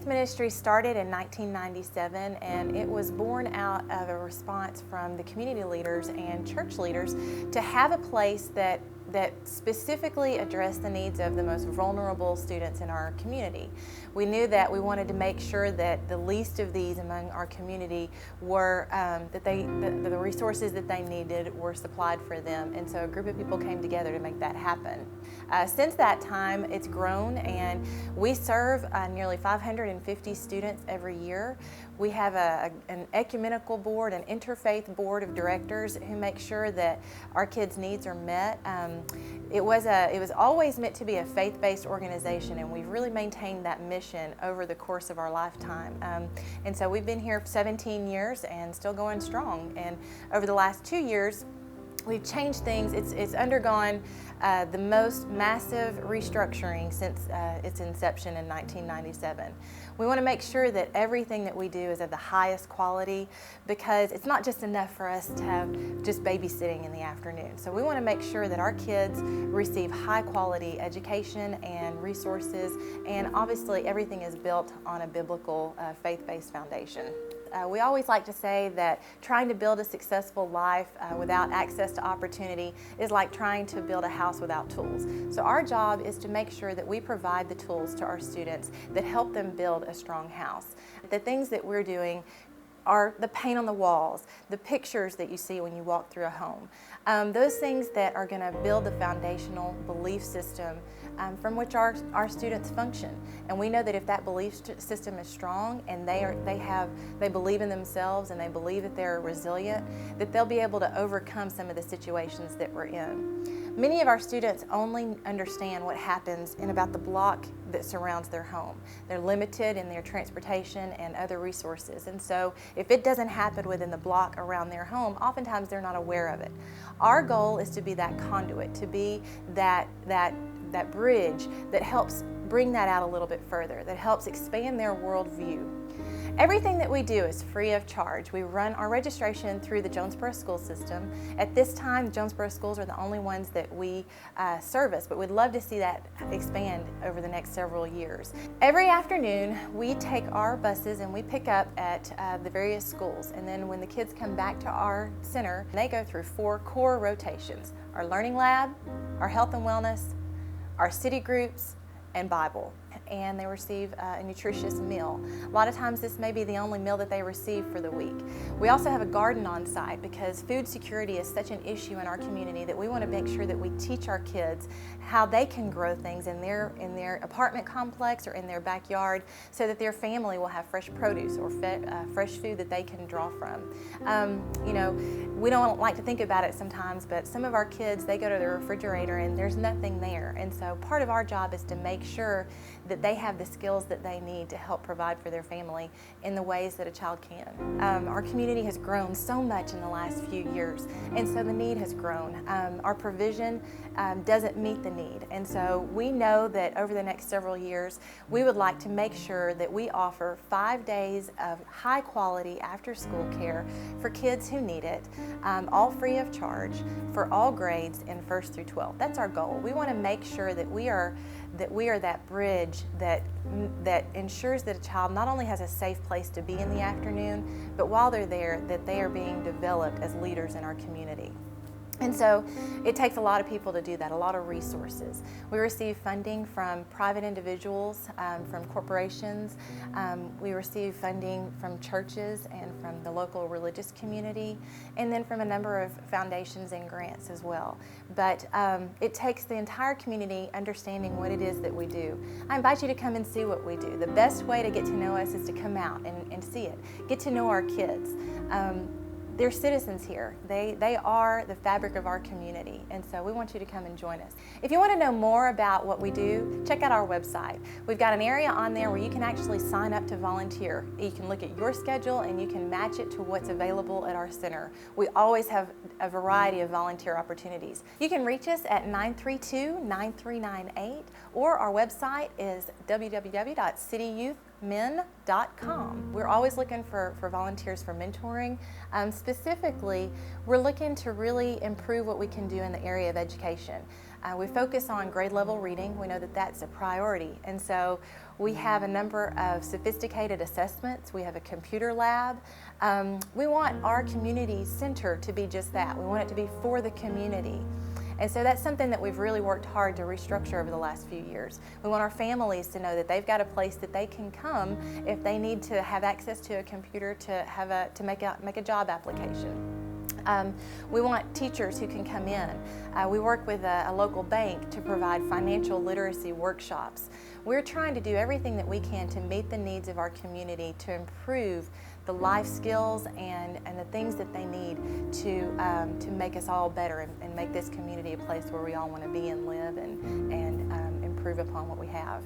CityYouth Ministry started in 1997, and it was born out of a response from the community leaders and church leaders to have a place that specifically addressed the needs of the most vulnerable students in our community. We knew that we wanted to make sure that the least of these among our community were, that the resources that they needed were supplied for them, and so a group of people came together to make that happen. Since that time, it's grown, and we serve nearly 550 students every year. We have an ecumenical board, an interfaith board of directors who make sure that our kids' needs are met. It was always meant to be a faith-based organization, and we've really maintained that mission over the course of our lifetime. And so we've been here 17 years and still going strong. And over the last 2 years, we've changed things. It's undergone the most massive restructuring since its inception in 1997. We want to make sure that everything that we do is of the highest quality, because it's not just enough for us to have just babysitting in the afternoon. So we want to make sure that our kids receive high quality education and resources, and obviously everything is built on a biblical faith-based foundation. We always like to say that trying to build a successful life without access to opportunity is like trying to build a house without tools. So our job is to make sure that we provide the tools to our students that help them build a strong house. The things that we're doing are the paint on the walls, the pictures that you see when you walk through a home. Those things that are going to build the foundational belief system from which our students function. And we know that if that belief system is strong and they believe in themselves and they believe that they're resilient, that they'll be able to overcome some of the situations that we're in. Many of our students only understand what happens in about the block that surrounds their home. They're limited in their transportation and other resources, and so if it doesn't happen within the block around their home, oftentimes they're not aware of it. Our goal is to be that conduit, to be that bridge that helps bring that out a little bit further, that helps expand their worldview. Everything that we do is free of charge. We run our registration through the Jonesboro school system. At this time, Jonesboro schools are the only ones that we service, but we'd love to see that expand over the next several years. Every afternoon, we take our buses and we pick up at the various schools, and then when the kids come back to our center, they go through 4 core rotations: our learning lab, our health and wellness, our city groups, and Bible. And they receive a nutritious meal. A lot of times this may be the only meal that they receive for the week. We also have a garden on site because food security is such an issue in our community that we want to make sure that we teach our kids how they can grow things in their apartment complex or in their backyard, so that their family will have fresh produce or fresh food that they can draw from. We don't like to think about it sometimes, but some of our kids, they go to the refrigerator and there's nothing there. And so part of our job is to make sure that they have the skills that they need to help provide for their family in the ways that a child can. Our community has grown so much in the last few years, and so the need has grown. Our provision doesn't meet the need, and so we know that over the next several years, we would like to make sure that we offer 5 days of high quality after school care for kids who need it, all free of charge for all grades in 1st through 12th. That's our goal. We want to make sure that we are that bridge that ensures that a child not only has a safe place to be in the afternoon, but while they're there, that they are being developed as leaders in our community. And so it takes a lot of people to do that, a lot of resources. We receive funding from private individuals, from corporations. We receive funding from churches and from the local religious community, and then from a number of foundations and grants as well. But it takes the entire community understanding what it is that we do. I invite you to come and see what we do. The best way to get to know us is to come out and see it. Get to know our kids. They're citizens here. They are the fabric of our community, and so we want you to come and join us. If you want to know more about what we do, check out our website. We've got an area on there where you can actually sign up to volunteer. You can look at your schedule and you can match it to what's available at our center. We always have a variety of volunteer opportunities. You can reach us at 932-9398, or our website is www.cityyouth.org. CityYouthMen.com. We're always looking for volunteers for mentoring. Specifically, we're looking to really improve what we can do in the area of education. We focus on grade level reading. We know that that's a priority, and so we have a number of sophisticated assessments. We have a computer lab. We want our community center to be just that. We want it to be for the community. And so that's something that we've really worked hard to restructure over the last few years. We want our families to know that they've got a place that they can come if they need to have access to a computer to make a job application. We want teachers who can come in. We work with a local bank to provide financial literacy workshops. We're trying to do everything that we can to meet the needs of our community, to improve the life skills and the things that they need to make us all better and make this community a place where we all want to be and live and improve upon what we have.